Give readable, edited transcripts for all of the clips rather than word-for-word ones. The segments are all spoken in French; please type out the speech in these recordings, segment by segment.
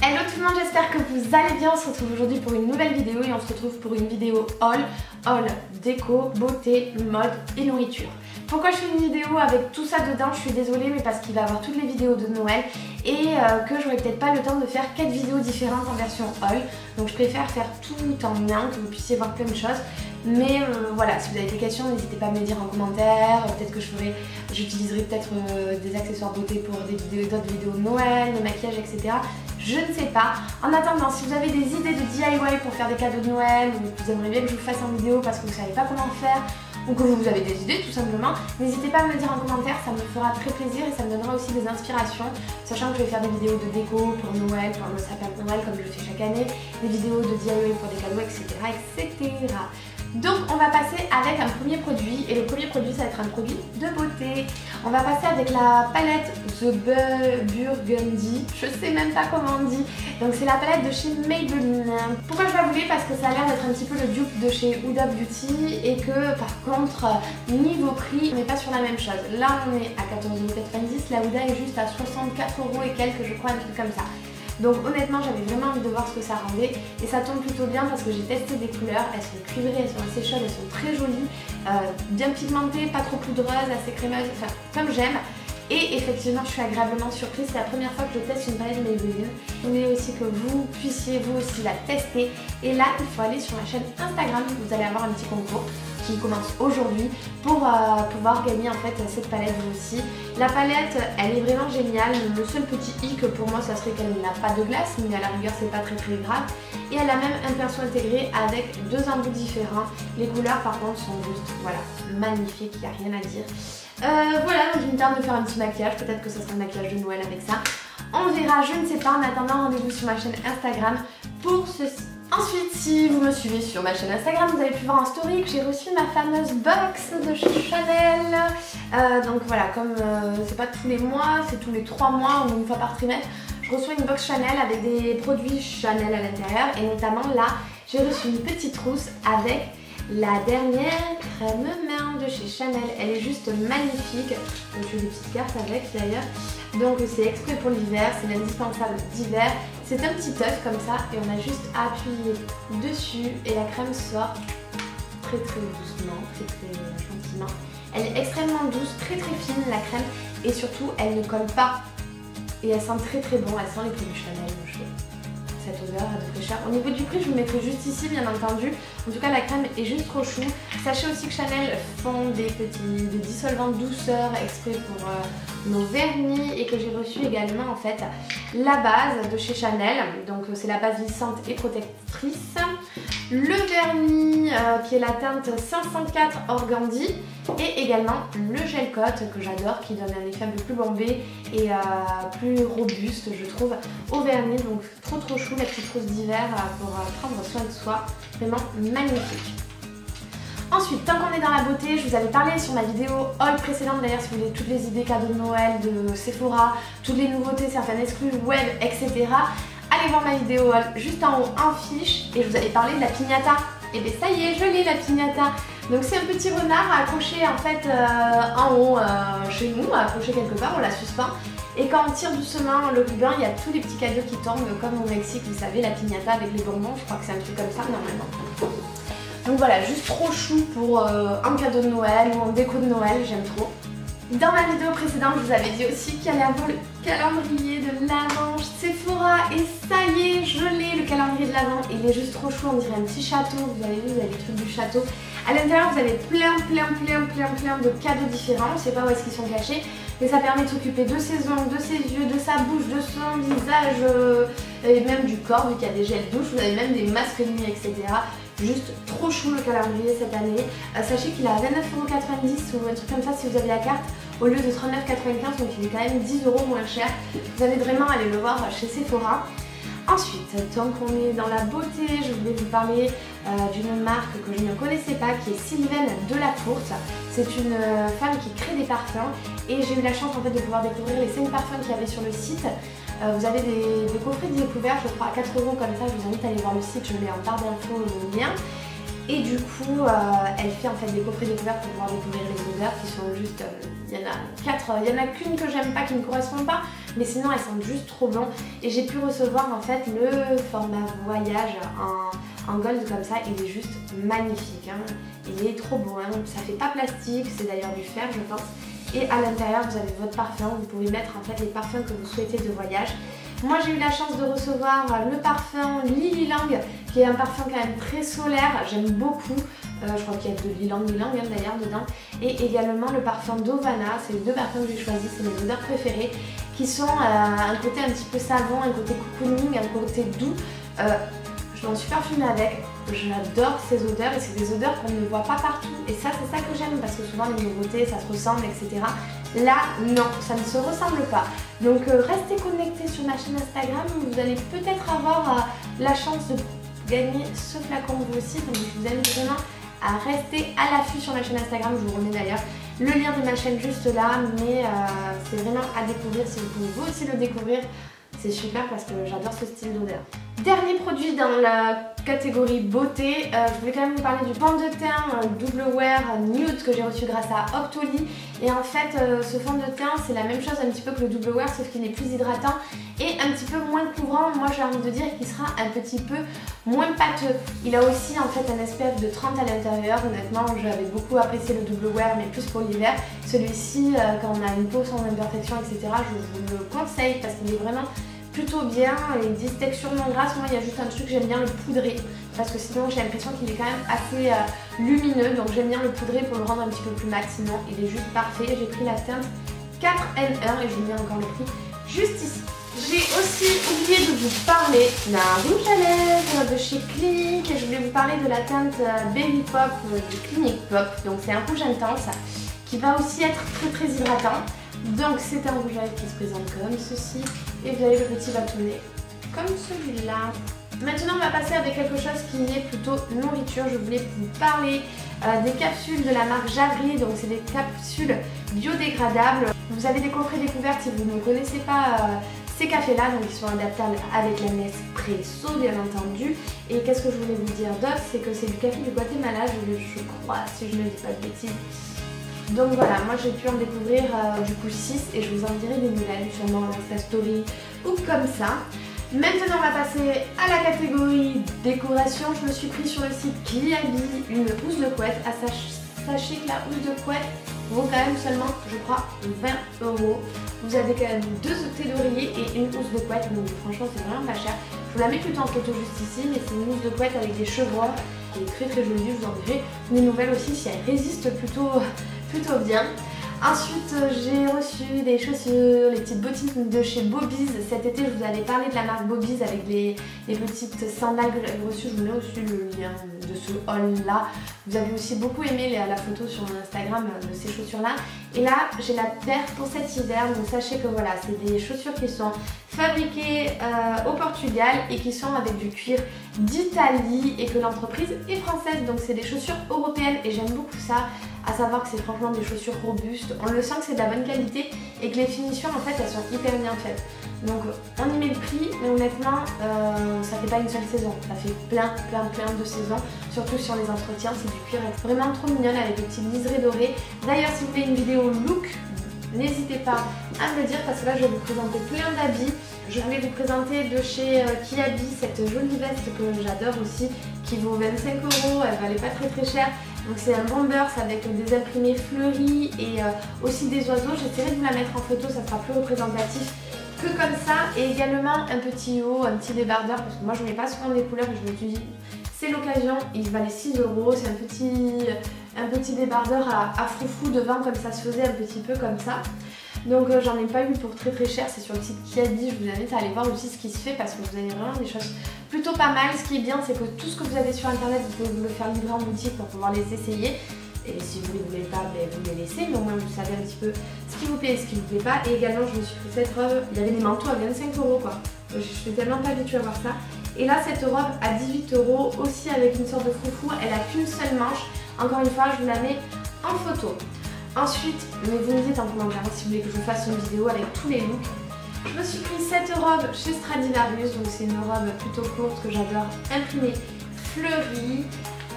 Hello tout le monde, j'espère que vous allez bien. On se retrouve aujourd'hui pour une nouvelle vidéo et on se retrouve pour une vidéo haul déco, beauté, mode et nourriture. Pourquoi je fais une vidéo avec tout ça dedans? Je suis désolée, mais parce qu'il va y avoir toutes les vidéos de Noël et que j'aurai peut-être pas le temps de faire 4 vidéos différentes en version haul. Donc je préfère faire tout en un, que vous puissiez voir plein de choses. Mais voilà, si vous avez des questions, n'hésitez pas à me les dire en commentaire. Peut-être que j'utiliserai peut-être des accessoires beauté pour d'autres vidéos de Noël, de maquillage, etc. Je ne sais pas. En attendant, si vous avez des idées de DIY pour faire des cadeaux de Noël, ou que vous aimeriez bien que je vous fasse en vidéo parce que vous ne savez pas comment faire, ou que vous avez des idées tout simplement, n'hésitez pas à me le dire en commentaire, ça me fera très plaisir et ça me donnera aussi des inspirations, sachant que je vais faire des vidéos de déco pour Noël, pour le sapin de Noël comme je le fais chaque année, des vidéos de DIY pour des cadeaux, etc. etc. Donc on va passer avec un premier produit et le premier produit ça va être un produit de beauté. On va passer avec la palette The Burgundy, je sais même pas comment on dit. Donc c'est la palette de chez Maybelline. Pourquoi je la voulais? Parce que ça a l'air d'être un petit peu le dupe de chez Huda Beauty et que par contre niveau prix on n'est pas sur la même chose. Là on est à 14,90 €, la Huda est juste à 64 € et quelques, je crois, un truc comme ça. Donc honnêtement j'avais vraiment envie de voir ce que ça rendait et ça tombe plutôt bien parce que j'ai testé des couleurs, elles sont cuivrées, elles sont assez chaudes, elles sont très jolies, bien pigmentées, pas trop poudreuses, assez crémeuses, enfin comme j'aime. Et effectivement je suis agréablement surprise, c'est la première fois que je teste une palette Maybelline. Je voulais aussi que vous puissiez vous aussi la tester et là il faut aller sur ma chaîne Instagram, vous allez avoir un petit concours qui commence aujourd'hui pour pouvoir gagner en fait cette palette vous aussi. La palette elle est vraiment géniale, le seul petit hic pour moi ça serait qu'elle n'a pas de glace mais à la rigueur c'est pas très grave et elle a même un pinceau intégré avec deux embouts différents. Les couleurs par contre sont juste voilà magnifiques, il n'y a rien à dire. Voilà, donc il me tarde de faire un petit maquillage, peut-être que ça sera un maquillage de Noël avec ça. On verra, je ne sais pas. En attendant, rendez-vous sur ma chaîne Instagram pour ceci. Ensuite, si vous me suivez sur ma chaîne Instagram, vous avez pu voir en story que j'ai reçu ma fameuse box de chez Chanel. Donc voilà, comme c'est pas tous les mois, c'est tous les 3 mois ou une fois par trimestre, je reçois une box Chanel avec des produits Chanel à l'intérieur. Et notamment là, j'ai reçu une petite trousse avec la dernière crème main de chez Chanel. Elle est juste magnifique. Donc j'ai des petites cartes avec d'ailleurs. Donc c'est exprès pour l'hiver, c'est l'indispensable d'hiver. C'est un petit œuf comme ça et on a juste à appuyer dessus et la crème sort très doucement, très gentiment. Elle est extrêmement douce, très fine la crème et surtout elle ne colle pas. Et elle sent très bon, elle sent les produits Chanel, je trouve. Cette odeur de fraîcheur. Au niveau du prix, je vous mettrai juste ici bien entendu. En tout cas la crème est juste trop chou. Sachez aussi que Chanel font des dissolvants de douceur exprès pour nos vernis et que j'ai reçu également en fait la base de chez Chanel. Donc c'est la base lissante et protectrice. Le vernis qui est la teinte 504 Organdie et également le gel coat que j'adore qui donne un effet un peu plus bombé et plus robuste je trouve au vernis. Donc trop chou la petite trousse d'hiver pour prendre soin de soi, vraiment magnifique. Ensuite, tant qu'on est dans la beauté, je vous avais parlé sur ma vidéo haul précédente d'ailleurs si vous voulez toutes les idées cadeaux de Noël de Sephora, toutes les nouveautés, certaines exclus web, etc. Allez voir ma vidéo haul juste en haut en fiche et je vous avais parlé de la piñata. Et bien ça y est, je l'ai la piñata. Donc c'est un petit renard accroché en fait en haut chez nous, accroché quelque part, on la suspend. Et quand on tire doucement le ruban, il y a tous les petits cadeaux qui tombent comme au Mexique, vous savez, la piñata avec les bonbons, je crois que c'est un truc comme ça normalement. Donc voilà, juste trop chou pour un cadeau de Noël ou en déco de Noël, j'aime trop. Dans ma vidéo précédente, je vous avais dit aussi qu'il allait avoir le calendrier de l'Avent Sephora et ça y est, je l'ai, le calendrier de l'Avent. Il est juste trop chou, on dirait un petit château, vous avez vu, vous avez les trucs du château. À l'intérieur, vous avez plein de cadeaux différents, je ne sais pas où est-ce qu'ils sont cachés, mais ça permet de s'occuper de ses ongles, de ses yeux, de sa bouche, de son visage et même du corps, vu qu'il y a des gels douche, vous avez même des masques de nuit, etc. Juste trop chou le calendrier cette année. Sachez qu'il est à 29,90 € ou un truc comme ça si vous avez la carte au lieu de 39,95 €, donc il est quand même 10 € moins cher. Vous allez vraiment aller le voir chez Sephora. Ensuite, tant qu'on est dans la beauté, je voulais vous parler d'une marque que je ne connaissais pas qui est Sylvaine Delacourte. C'est une femme qui crée des parfums et j'ai eu la chance en fait de pouvoir découvrir les 5 parfums qu'il y avait sur le site. Vous avez des coffrets de découverte, je crois à 4 € comme ça, je vous invite à aller voir le site, je mets en barre d'infos le lien. Et du coup, elle fait en fait des coffrets découvertes pour pouvoir découvrir les odeurs qui sont juste... Il y en a 4, il y en a qu'une que j'aime pas, qui ne correspond pas, mais sinon elles sentent juste trop bon. Et j'ai pu recevoir en fait le format voyage en gold comme ça, il est juste magnifique, hein. Il est trop beau, hein. Ça fait pas plastique, c'est d'ailleurs du fer je pense. Et à l'intérieur vous avez votre parfum, vous pouvez mettre en fait les parfums que vous souhaitez de voyage. Moi j'ai eu la chance de recevoir le parfum Lily Lang, qui est un parfum quand même très solaire, j'aime beaucoup. Je crois qu'il y a de l'ylang d'ailleurs dedans. Et également le parfum d'Ovana, c'est les deux parfums que j'ai choisis, c'est mes odeurs préférées, qui sont un côté un petit peu savon, un côté cocooning, un côté doux. Je m'en suis parfumée avec, j'adore ces odeurs et c'est des odeurs qu'on ne voit pas partout. Et ça c'est ça que j'aime parce que souvent les nouveautés ça se ressemble etc. Là non, ça ne se ressemble pas. Donc restez connectés sur ma chaîne Instagram, vous allez peut-être avoir la chance de gagner ce flacon vous aussi. Donc je vous invite vraiment à rester à l'affût sur ma chaîne Instagram, je vous remets d'ailleurs le lien de ma chaîne juste là, mais c'est vraiment à découvrir si vous pouvez vous aussi le découvrir. C'est super parce que j'adore ce style d'odeur. Dernier produit dans la catégorie beauté, je voulais quand même vous parler du fond de teint double wear nude que j'ai reçu grâce à Optoly. Et en fait ce fond de teint c'est la même chose un petit peu que le double wear sauf qu'il est plus hydratant et un petit peu moins couvrant. Moi j'ai envie de dire qu'il sera un petit peu moins pâteux. Il a aussi en fait un espèce de 30 à l'intérieur. Honnêtement j'avais beaucoup apprécié le double wear mais plus pour l'hiver. Celui-ci quand on a une peau sans imperfection etc. je vous le conseille parce qu'il est vraiment plutôt bien. Ils disent texture non grasse, moi il y a juste un truc, j'aime bien le poudrer parce que sinon j'ai l'impression qu'il est quand même assez lumineux, donc j'aime bien le poudrer pour le rendre un petit peu plus mat, sinon il est juste parfait. J'ai pris la teinte 4N1 et je vous mets encore le prix juste ici. J'ai aussi oublié de vous parler d'un rouge à lèvres de chez Clinique et je voulais vous parler de la teinte Baby Pop de Clinique Pop. Donc c'est un rouge intense qui va aussi être très hydratant. Donc c'est un rouge à lèvres qui se présente comme ceci et vous avez le petit bâtonnet comme celui-là. Maintenant on va passer avec quelque chose qui est plutôt nourriture. Je voulais vous parler des capsules de la marque Javry, donc c'est des capsules biodégradables. Vous avez des coffrets découvertes si vous ne connaissez pas ces cafés là, donc ils sont adaptables avec la Nespresso bien entendu. Et qu'est-ce que je voulais vous dire d'autre, c'est que c'est du café du Guatemala, je crois si je ne dis pas de bêtises. Donc voilà, moi j'ai pu en découvrir du coup 6 et je vous en dirai des nouvelles, sûrement en Insta Story ou comme ça. Maintenant on va passer à la catégorie décoration. Je me suis pris sur le site Kiabi une housse de couette. Sachez que la housse de couette vaut quand même seulement, je crois, 20 €. Vous avez quand même 2 thés d'oreiller et une housse de couette, donc franchement c'est vraiment pas cher. Je vous la mets plutôt en photo juste ici, mais c'est une housse de couette avec des chevrons qui est très jolie. Je vous en dirai des nouvelles aussi si elle résiste plutôt bien. Ensuite j'ai reçu des chaussures, les petites bottines de chez Bobby's. Cet été je vous avais parlé de la marque Bobby's avec les petites sandales que j'avais reçues. Je vous mets aussi le lien de ce haul là. Vous avez aussi beaucoup aimé la photo sur mon Instagram de ces chaussures là. Et là j'ai la paire pour cet hiver, donc sachez que voilà, c'est des chaussures qui sont fabriquées au Portugal et qui sont avec du cuir d'Italie et que l'entreprise est française, donc c'est des chaussures européennes et j'aime beaucoup ça. À savoir que c'est franchement des chaussures robustes, on le sent que c'est de la bonne qualité et que les finitions en fait elles sont hyper bien faites. Donc on y met le prix, mais honnêtement ça fait pas une seule saison, ça fait plein de saisons, surtout sur les entretiens. C'est du cuir vraiment trop mignonne avec des petites liserés dorés. D'ailleurs si vous voulez une vidéo look, n'hésitez pas à me le dire parce que là je vais vous présenter plein d'habits. Je voulais vous présenter de chez Kiabi cette jolie veste que j'adore aussi qui vaut 25 €, elle valait pas très cher. Donc c'est un bomber avec des imprimés fleuris et aussi des oiseaux. J'essaierai de vous la mettre en photo, ça sera plus représentatif que comme ça. Et également un petit haut, un petit débardeur parce que moi je mets pas souvent des couleurs et je me suis dit c'est l'occasion. Il valait 6 €, c'est un petit débardeur à froufrou devant comme ça se faisait un petit peu comme ça. Donc j'en ai pas eu pour très cher, c'est sur le site Kiabi. Je vous invite à aller voir aussi ce qui se fait parce que vous avez vraiment des choses plutôt pas mal. Ce qui est bien c'est que tout ce que vous avez sur internet vous pouvez vous le faire livrer en boutique pour pouvoir les essayer. Et si vous ne voulez pas, ben, vous les laissez, mais au moins vous savez un petit peu ce qui vous plaît et ce qui ne vous plaît pas. Et également je me suis pris cette robe, il y avait des manteaux à 25 € quoi. Je suis tellement pas habituée à voir ça. Et là cette robe à 18 € aussi avec une sorte de froufrou, elle a qu'une seule manche. Encore une fois je vous la mets en photo. Ensuite, mais vous me dites en commentaire si vous voulez que je vous fasse une vidéo avec tous les looks. Je me suis pris cette robe chez Stradivarius, donc c'est une robe plutôt courte que j'adore, imprimée, fleurie.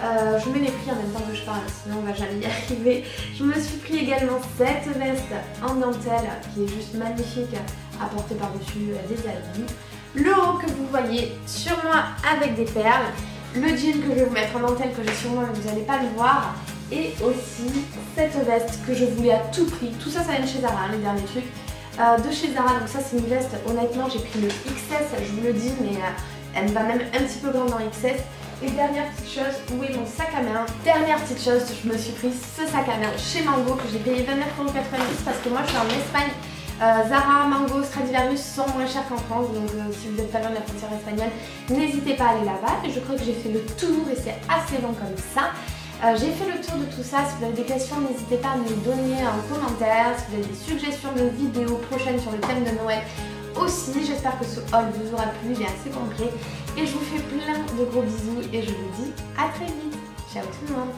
Je mets les prix en même temps que je parle, sinon on va jamais y arriver. Je me suis pris également cette veste en dentelle qui est juste magnifique à porter par-dessus des habits. Le haut que vous voyez sur moi avec des perles. Le jean que je vais vous mettre en dentelle que j'ai sur moi mais vous n'allez pas le voir. Et aussi cette veste que je voulais à tout prix. Tout ça, ça vient de chez Zara, hein, les derniers trucs. De chez Zara, donc ça c'est une veste, honnêtement j'ai pris le XS, je vous le dis, mais elle me va même un petit peu grande dans XS. Et dernière petite chose, où est mon sac à main? Dernière petite chose, je me suis pris ce sac à main chez Mango que j'ai payé 29,90 € parce que moi je suis en Espagne. Zara, Mango, Stradivarius sont moins chers qu'en France, donc si vous n'êtes pas loin de la frontière espagnole, n'hésitez pas à aller là-bas. Et je crois que j'ai fait le tour et c'est assez long comme ça. J'ai fait le tour de tout ça. Si vous avez des questions, n'hésitez pas à me les donner en commentaire. Si vous avez des suggestions de vidéos prochaines sur le thème de Noël aussi, j'espère que ce haul vous aura plu, il est assez complet. Et je vous fais plein de gros bisous et je vous dis à très vite. Ciao tout le monde.